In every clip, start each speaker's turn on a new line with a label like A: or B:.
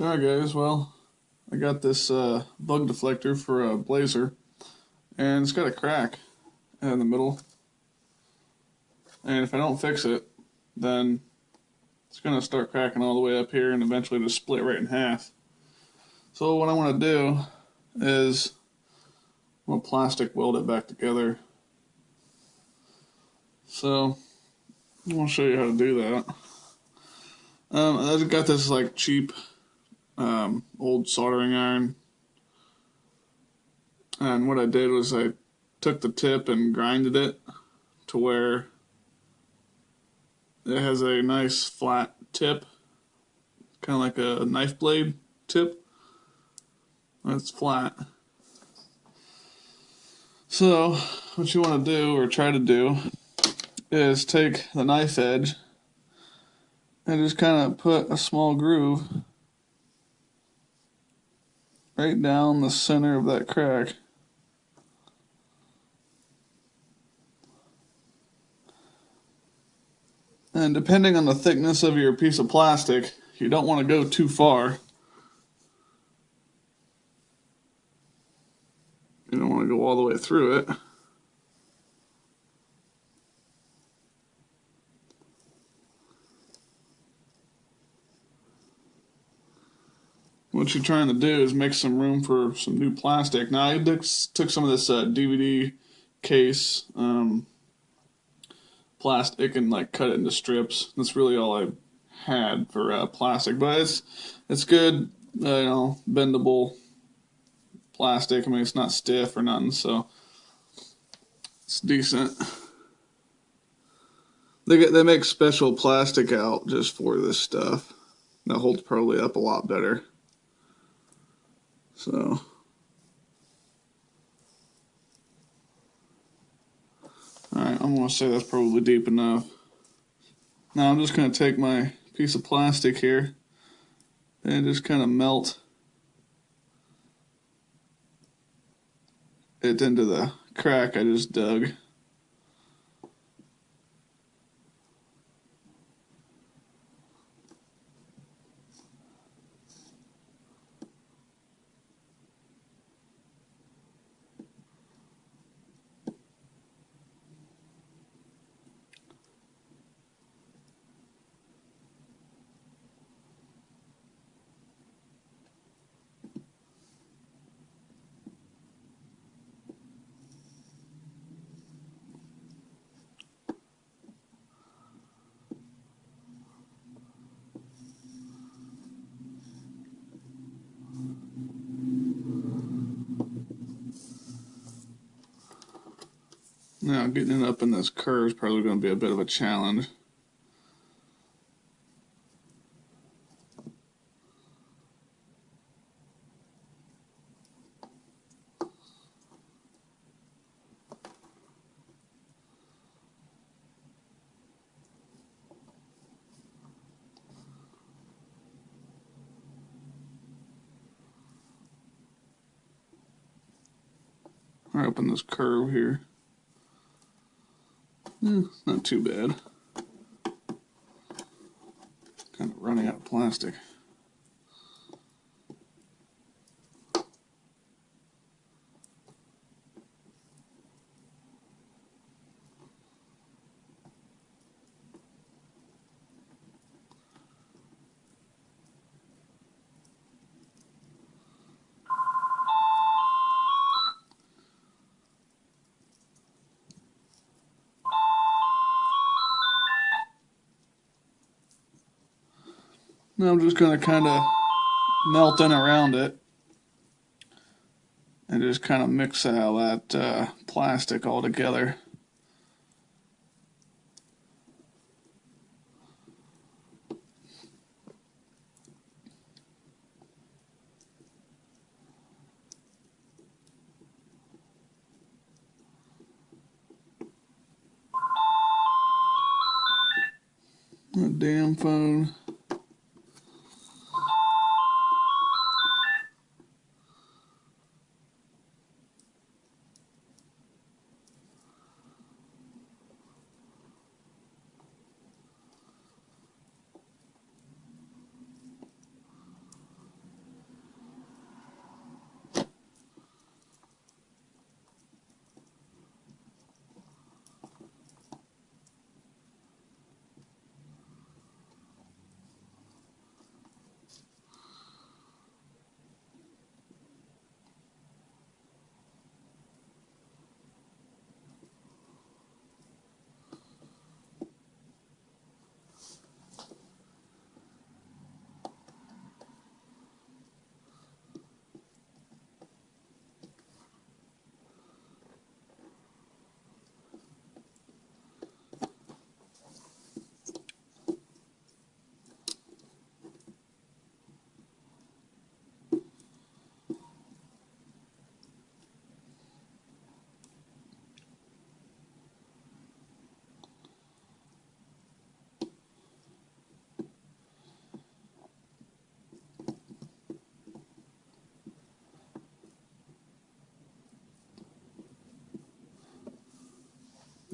A: Alright guys, well, I got this bug deflector for a blazer, and it's got a crack in the middle, and if I don't fix it, then it's going to start cracking all the way up here and eventually just split right in half. So what I want to do is I'm going to plastic weld it back together. So I'm going to show you how to do that. I've got this like cheap old soldering iron, and what I did was I took the tip and grinded it to where it has a nice flat tip, kind of like a knife blade tip. It's flat. So what you want to do, or try to do, is take the knife edge and just kind of put a small groove right down the center of that crack. And depending on the thickness of your piece of plastic, you don't want to go too far. You don't want to go all the way through it. What you're trying to do is make some room for some new plastic. Now I took some of this DVD case plastic and like cut it into strips. That's really all I had for plastic, but it's good, bendable plastic. I mean, it's not stiff or nothing, so it's decent. They make special plastic out just for this stuff that holds probably up a lot better. So, alright, I'm going to say that's probably deep enough. Now I'm just going to take my piece of plastic here and just kind of melt it into the crack I just dug. Now getting it up in this curve is probably going to be a bit of a challenge. Right up in this curve here. Not too bad. Kind of running out of plastic. Now I'm just going to kind of melt in around it and just kind of mix all that plastic all together. A damn phone.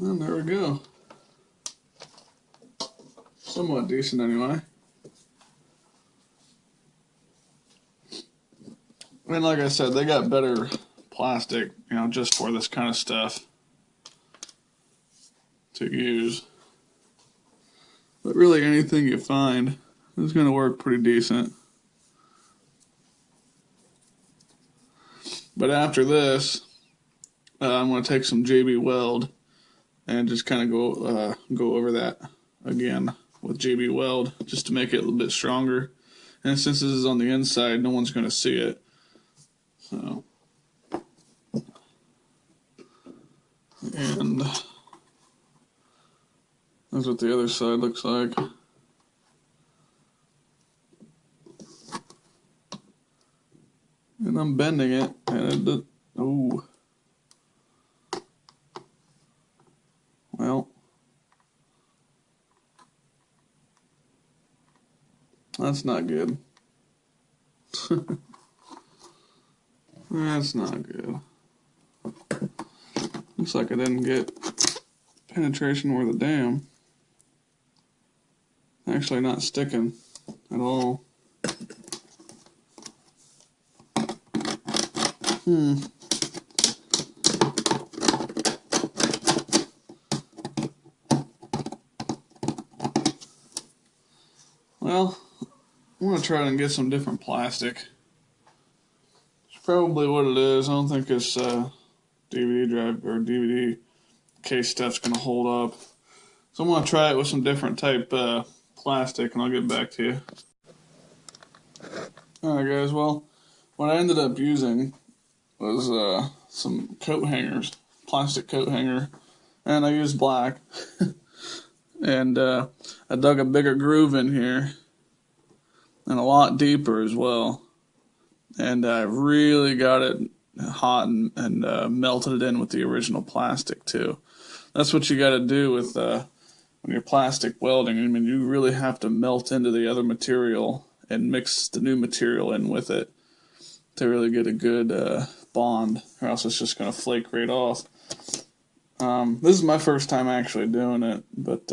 A: And there we go. Somewhat decent anyway. And like I said, they got better plastic, you know, just for this kind of stuff to use. But really anything you find is going to work pretty decent. But after this, I'm going to take some JB Weld and just kind of go over that again with JB Weld just to make it a little bit stronger. And since this is on the inside, no one's going to see it. So, and that's what the other side looks like. And I'm bending it, and oh, well, that's not good. That's not good. Looks like I didn't get penetration worth a damn. Actually not sticking at all. Well, I'm going to try and get some different plastic. It's probably what it is. I don't think this DVD drive or DVD case stuff's going to hold up. So I'm going to try it with some different type plastic, and I'll get back to you. Alright guys, well, what I ended up using was some coat hangers, plastic coat hanger, and I used black. And I dug a bigger groove in here, and a lot deeper as well. And I really got it hot and melted it in with the original plastic too. That's what you got to do with when you're plastic welding. I mean, you really have to melt into the other material and mix the new material in with it to really get a good bond, or else it's just going to flake right off. This is my first time actually doing it, but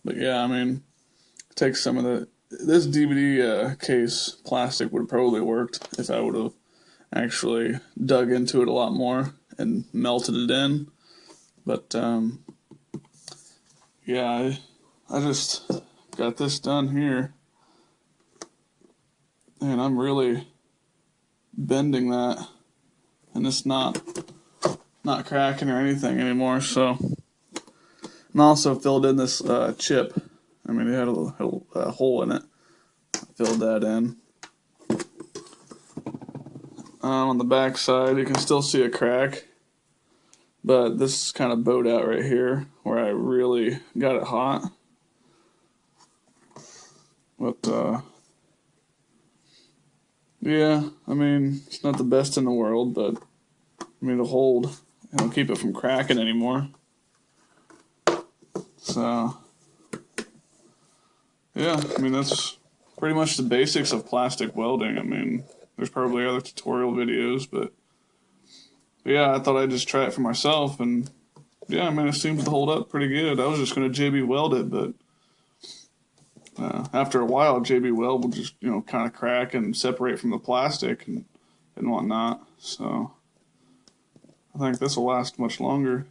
A: yeah, I mean, take some of this DVD case plastic would have probably worked if I would have actually dug into it a lot more and melted it in. But yeah, I just got this done here, and I'm really bending that, and it's not cracking or anything anymore. So, and also filled in this chip. I mean, it had a hole in it. Filled that in. On the back side, you can still see a crack, but this is kind of bowed out right here where I really got it hot. But yeah, I mean, it's not the best in the world, but I mean, it'll hold. It'll keep it from cracking anymore. So yeah, I mean, that's pretty much the basics of plastic welding. I mean, there's probably other tutorial videos, but yeah, I thought I'd just try it for myself, and yeah, I mean, it seems to hold up pretty good. I was just going to JB weld it, but after a while, JB weld will just, you know, kind of crack and separate from the plastic and whatnot. So I think this will last much longer.